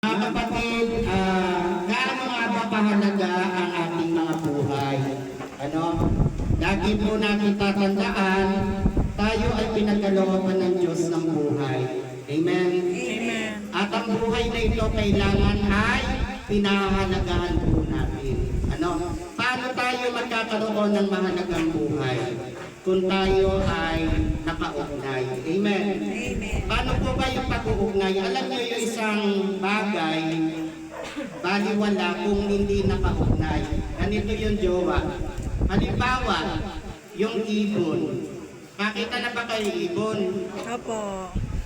Mga kapatid, gaano nga ba kahalaga ang ating mga buhay? Ano? Lagi po natin tatandaan, tayo ay pinagkalooban ng Diyos ng buhay. Amen? Amen. At ang buhay na ito kailangan ay pinahahalagahan po natin. Ano? Paano tayo magkakaroon ng mahalagang buhay? Kung tayo ay nakaugnay. Amen? Amen. Paano po ba yung pag-uugnay? Alam niyo yung isang bagay, baliwala kung hindi nakaugnay. Ganito yung jowa. Halimbawa, yung ibon. Nakita na ba kayo ibon? Opo.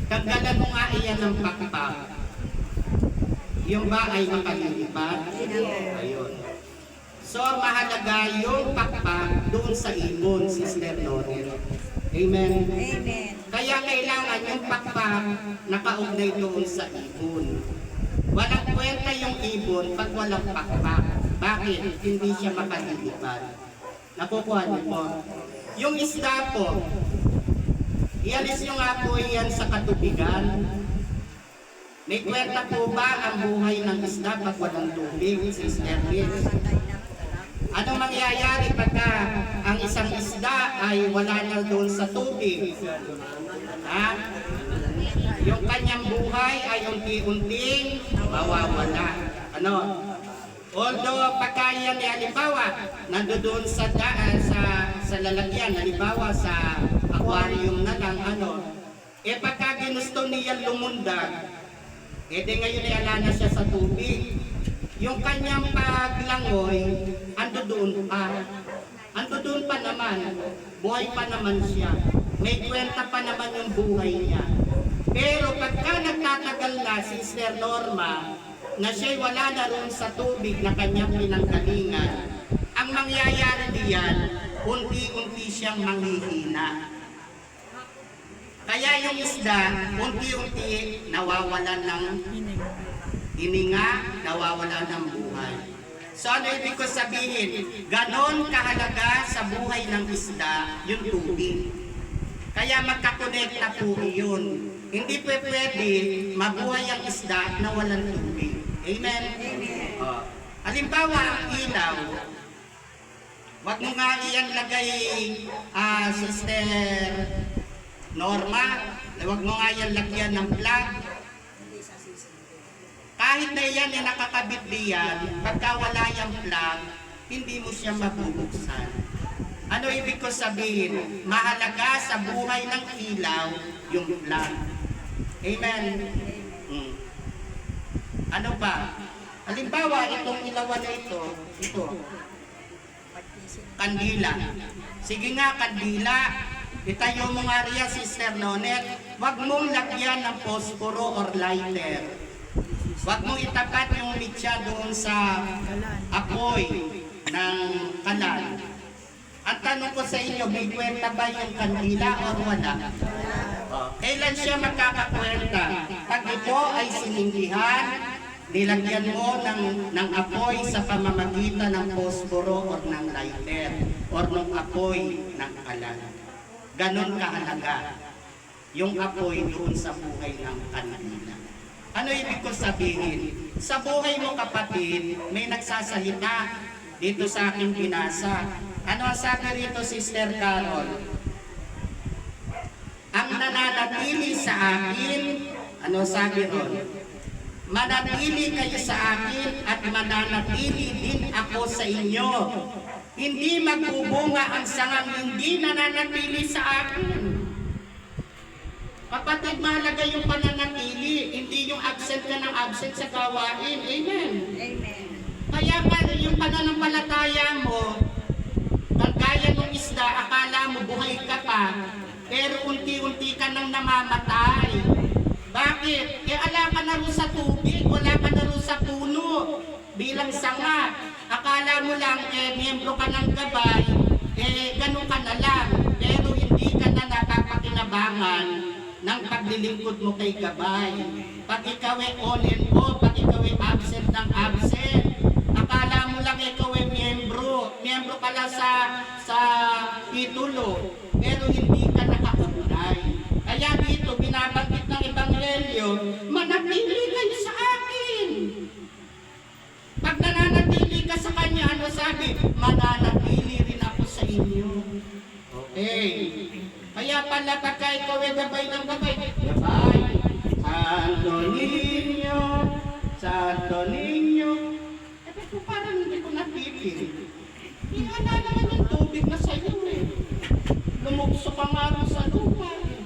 Tanggalan mo nga iyan ng pakpak. Yung ba ay makalilipat? Ayun. So, mahalaga yung pakpak doon sa ibon, Sister Noel. Amen? Amen. Kaya kailangan yung pakpak nakaugnay doon sa ibon. Walang kwenta yung ibon pag walang pakpak. Bakit? Hindi siya makalilipat. Nakukuha niyo po. Yung isda po, ialis nyo nga po yan sa katubigan. May kwenta po ba ang buhay ng isda pag walang tubig, Sister Liz? Ano mangyayari pagka ang isang isda ay wala na doon sa tubig? Ha? Yung kanyang buhay ay unti-unting mawawala. Ano? Although pagka yan ay halimbawa, nandoon sa lalagyan, halimbawa sa aquarium na lang, ano, pagka ginusto niya lumundag, di ngayon ay ala na siya sa tubig. Yung kanyang paglangoy, ando doon pa naman, buhay pa naman siya. May kwenta pa naman yung buhay niya. Pero pagka nagtatagal na, Sister Norma, na siya'y wala na rin sa tubig na kanyang pinanggalingan, ang mangyayari diyan, unti-unti siyang manghihina. Kaya yung isda, unti-unti nawawalan ng hininga, nawawalan ng buhay. So ano ibig ko sabihin? Ganon kahalaga sa buhay ng isda yung tubig. Kaya magkakonekta po yun. Hindi po pwede mabuhay ang isda na walang tubig. Amen? Amen. Halimbawa ang ilaw, wag mo nga iyan lagay, Sister Norma, wag mo nga yan lagyan ng plug. Kahit na yan ay nakakabit diyan, pagka wala yung plug, hindi mo siya mabubuksan. Ano ibig ko sabihin? Mahalaga sa buhay ng ilaw yung plug. Amen? Ano pa? Halimbawa, itong ilawan na ito, kandila. Sige nga, kandila. Itayo mo nga riya, Sister Nonet, wag mong lagyan ng posporo or lighter. Wag mong itapat yung mitya doon sa apoy ng kalan. Ang tanong ko sa inyo, may kwenta ba yung kandila o wala? Kailan siya magkakakwenta? Pag ito ay sinindihan, nilagyan mo ng apoy sa pamamagitan ng posporo or ng lighter or ng apoy ng kalan. Ganon kahalaga yung apoy doon sa buhay ng kandila. Ano ibig ko sabihin? Sa buhay mo kapatid, may nagsasalita dito sa aking binasa. Ano ang sabi rito, Sister Carol? Ang nananatili sa akin, ano sabi ron? Manatili kayo sa akin at mananatili din ako sa inyo. Hindi magbubunga ang sangang hindi nananatili sa akin. Kapatid, mahalaga yung pananatili, hindi yung absent ka ng absent sa gawain. Amen? Amen. Kaya yung pananampalataya mo, kagaya ng isda, akala mo buhay ka pa, pero unti-unti ka nang namamatay. Bakit? Ala ka na rin sa tubig, wala ka na rin sa puno. Bilang sanga, akala mo lang, miyembro ka ng gabay, ganun ka na lang, pero hindi ka na napapakinabangan ng paglilingkod mo kay gabay. Pag ikaw ay on and off, pag ikaw ay absent ng absent, akala mo lang ikaw ay miyembro ka lang sa titulo, pero hindi ka nakaugnay. Kaya dito binabanggit ng Ebanghelyo, manatili kayo sa akin. Kaya pala pagka ikaw ay gabay ng gabay, gabay, Santo Niño, Santo Niño. Eh, kung parang hindi ko napipil. Ihala naman yung tubig na sa'yo eh. Lumukso ka nga rin sa lupa eh.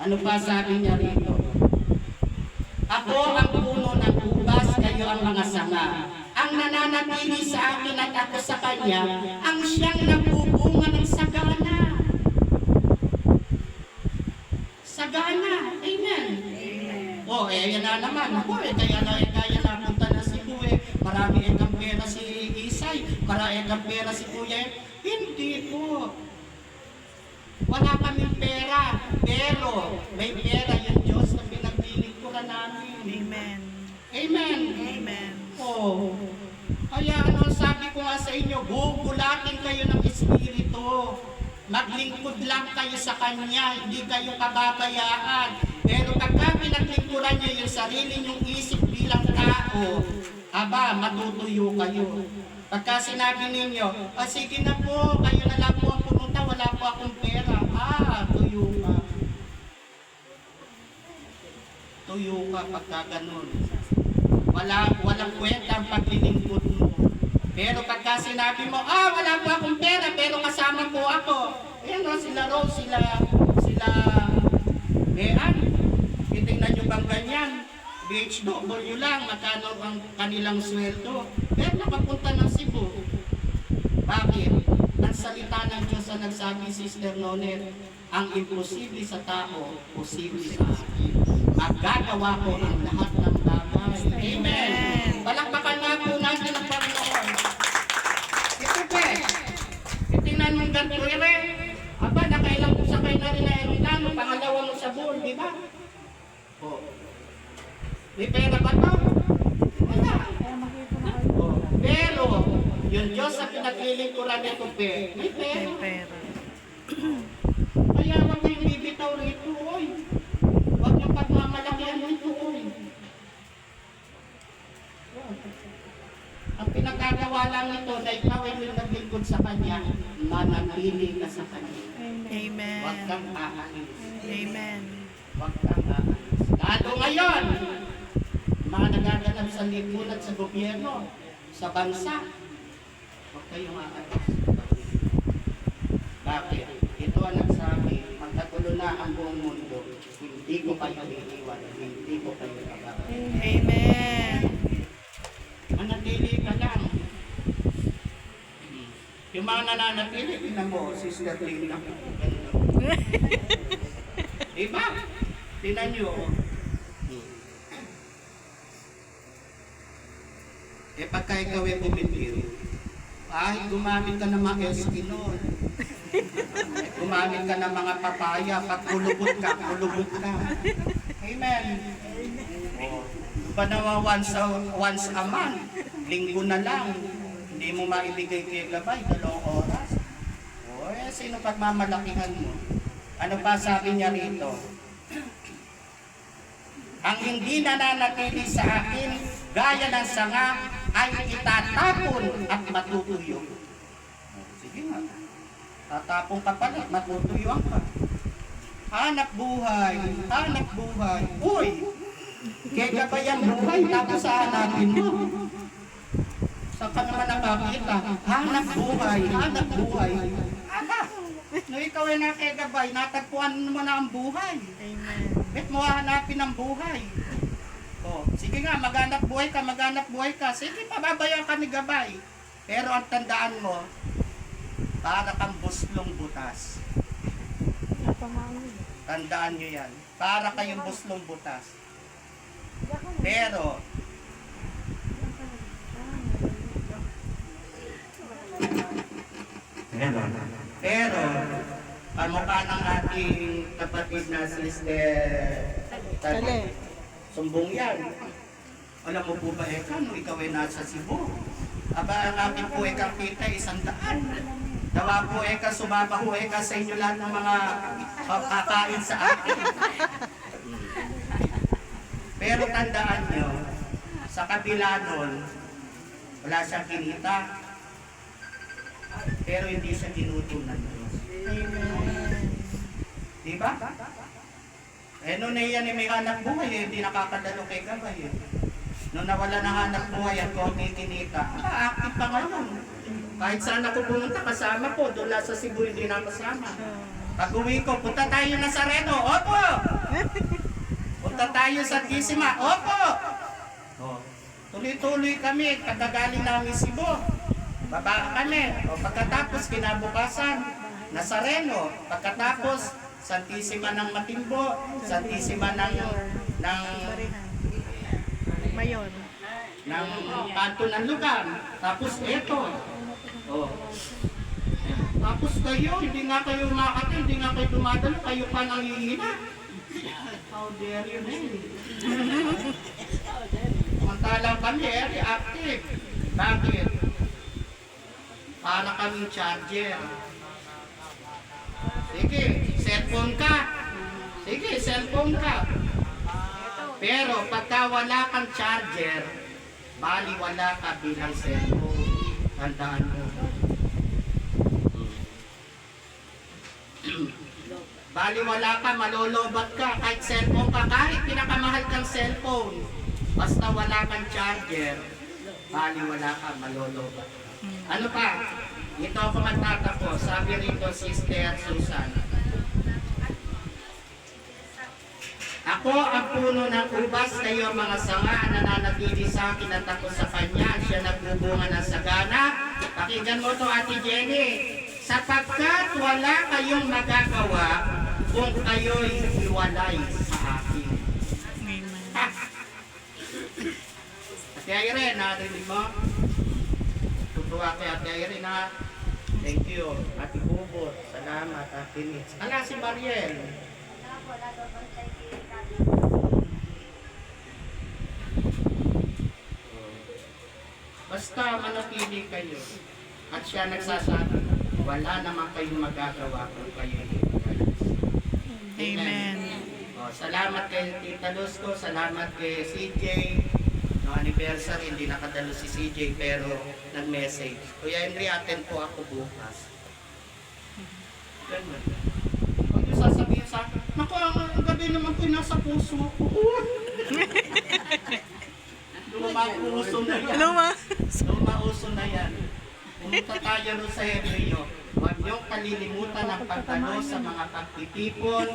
Ano pa sabi niya rito? Ako ang puno ng ubas, kayo ang mga sanga. Ang nananatili sa akin at ako sa kanya, ang siyang nagbubunga ng sagana. Sagana. Amen. Oh, yan na naman. Ako kaya napunta na si Kuya. Marami ekang pera si Isay. Marami ekang pera si Kuya. Hindi po. Wala kaming pera. Pero may pera yung Diyos na pinaglilingkuran namin. Amen. Amen. Amen. Oh. Kaya sabi ko nga sa inyo, bubulatin kayo ng Espiritu. Maglingkod lang kayo sa Kanya, hindi kayo pababayaan. Pero pagka pinaglingkuran niyo yung sarili niyong isip bilang tao, aba, matutuyo kayo. Pagka sinabi ninyo, sige na po, kayo na lang po ang pumunta, wala po akong pera. Tuyo ka. Tuyo ka pagka ganun. Walang kwenta ang paglilingkod mo. Pero pagka sinabi mo, wala po akong pera, pero kasama po ako. Ayan sila Rose, sila Bean. Titingnan nyo bang ganyan? BHW lang, magkano ang kanilang sweldo. Pero nakapunta ng Cebu. Bakit? Ang salita ng Diyos ang nagsabi, Sister Nonet, ang imposible sa tao, posible sa akin. Magagawa ko ang lahat ng bagay. Amen. Palakpakan nga po natin ang Panginoon. Ito pe, itingnan mong ganito rin. Aba, nakailang po sa kayo na rin na aeroplano, pangalawa mo sa bull, di ba? Oh. May pera ba to? Wala. Oh. Pero, yung Diyos sa pinaglilingkuran nito pe, may pera. May pera. Kaya huwag kayong bibitaw rito, oy. Huwag niyong pagmamalakihan rito, oy. Ang pinagagawa lang nito na ikaw ay yung naglingkod sa Kanya, manatili ka sa Kanya. Amen. Huwag kang aalis. Amen. Huwag kang aalis. Lalo ngayon, mga nagaganap sa lipunan sa gobyerno, sa bansa, huwag kayong aalis. Bakit? Ito ang nagsabi, magkatulo na ang buong mundo, hindi ko kayo iiwan, hindi ko kayo iiwan. Amen. Manatili ka lang. Yung mga nananatili, tingnan mo, Sister Linda. Diba? Tingnan nyo. Pagka ikaw ay bumitil, gumamit ka ng mga eskinol. Gumamit ka ng mga papaya, pag kulubot ka. Amen. Pa naman once a month, linggo na lang, hindi mo maibigay kay gabay, 2 oras. Sino pagmamalakihan mo? Ano pa sabi niya rito? Ang hindi nananatili sa akin, gaya ng sanga, ay itatapon at matutuyo. Sige nga. Tatapon ka pala, matutuyuan ka. Hanap buhay. Uy! Kaya gabay ang buhay, tapos hanapin mo. Saan ka naman nakakita? Hanap buhay. Ala! No, ikaw ay nakagabay, natagpuan mo na ang buhay. Amen. Bet mo hanapin ang buhay. Sige nga, maghanap buhay ka. Sige, pababayan ka ni gabay. Pero ang tandaan mo, para kang buslong butas. Tandaan nyo yan. Para kayong buslong butas. Pero, kamukha ng ating kapatid na Sister Tali. Sumbong yan. Alam mo po ba, nung ikaw ay nasa Cebu? Aba, ang aking po kita 100. Dawa po sumama po sa inyo lahat ng mga kakain sa akin. Pero tandaan nyo, sa kabila nun, wala siyang kinita. pero hindi siya ginuto ng Diyos. Amen. Di ba? Eh, noon na yan may hanap buhay, hindi nakakadalo kay Gabay. Noong nawala ng hanap buhay at konti tinita, active pa ngayon. Kahit saan ako pumunta, kasama ko. Doon lang sa Cebu, hindi na kasama. Pag uwi ko, punta tayo na Sareno. Opo! Punta tayo sa Gisima. Opo! Oh. Tuloy-tuloy kami, kakagaling namin Cebu. Baba kami. O, pagkatapos, kinabukasan, Nazareno. Pagkatapos, Santissima ng Matimbo, Santissima ng Mayon. kanto ng lugar. Tapos ito. Oh. Tapos kayo, hindi nga kayo makati, hindi nga kayo dumadalo, kayo pa nangihina. How dare you, man? Samantalang kami, active. Bakit? Para kaming charger. Sige, cellphone ka. Sige, cellphone ka. Pero pagka wala kang charger, bali wala ka bilang cellphone. Tandaan mo. Bali wala ka, malolobat ka. Kahit cellphone ka, kahit pinakamahal kang cellphone. Basta wala kang charger, bali wala ka, malolobat. Ano pa? Ito ako magtatapos. Sabi rito, Sister Susan. Ako ang puno ng ubas, kayo mga sanga, nananatili sa akin at ako sa kanya. Siya nagbubunga ng sagana. Pakinggan mo to, Ate Jenny. Sapagkat wala kayong magagawa kung kayo'y iwalay sa akin. Amen. Ate Irene, narinig mo? Tutuwa kay Ate Irene, ha? Thank you. Ate Bubot, salamat. Ate Mitch. Ala, si Mariel. Basta manatili kayo. At siya nagsasabi, wala naman kayong magagawa kung kayo Amen. Oh, salamat kay Tita Luz ko, salamat kay CJ. No anniversary, hindi nakadalo si CJ pero nag-message. Kuya Henry, attend po ako bukas. Ganun. Huwag niyo sasabihin sa akin, naku, ang gabi naman po nasa puso ko. Lumauso na yan. Lumauso na yan. Pumunta tayo rin sa Hebreo. Huwag niyong kalilimutan ang pagdalo sa mga pagtitipon,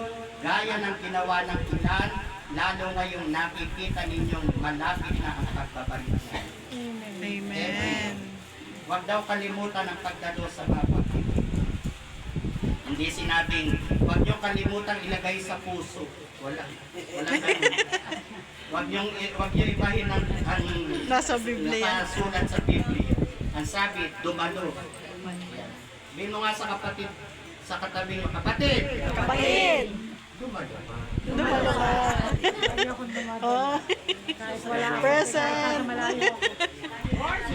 gaya ng ginawa ng ilan, lalo ngayong nakikita ninyong malapit na ang pagbabalik niya. Amen. Huwag daw kalimutan ang pagdalo sa mga pagtitipon. Hindi sinabing, huwag niyong kalimutan ilagay sa puso. Wala ganun. Huwag niyong ibahin ang Nasa Biblia. nakasulat sa Biblia. Ang sabi, dumalo. Sabihin mo nga sa kapatid, sa katabi mo, kapatid! Kapatid! Dumalo. Dumalo ka. Oh. Present.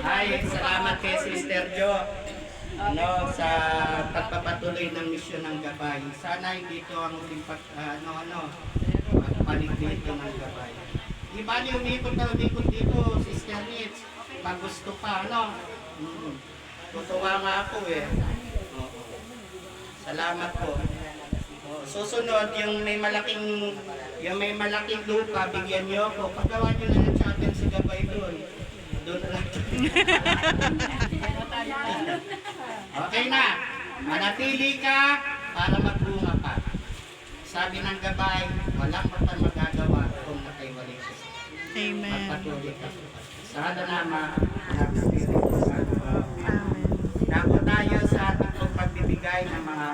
Ay, salamat kay Sister Jo. Sa pagpapatuloy ng misyon ng Gabay. Sana hindi ito ang uling palit dito ng Gabay. Di ba niyo umikot dito, Sister Nitz? Pag gusto pa, Tutuwa nga ako eh. Oo. Salamat po. Susunod, yung may malaking lupa, bigyan niyo ako. Paggawa niyo na ng chapel sa Gabay doon. Doon na lang. Okay na. Manatili ka para magbunga pa. Sabi ng Gabay, walang magagawa kung nakaiwalay siya. Amen. Magpatuloy ka. Sana naman, nag-spirit sa Amen. Dako tayo sa ating pagbibigay ng mga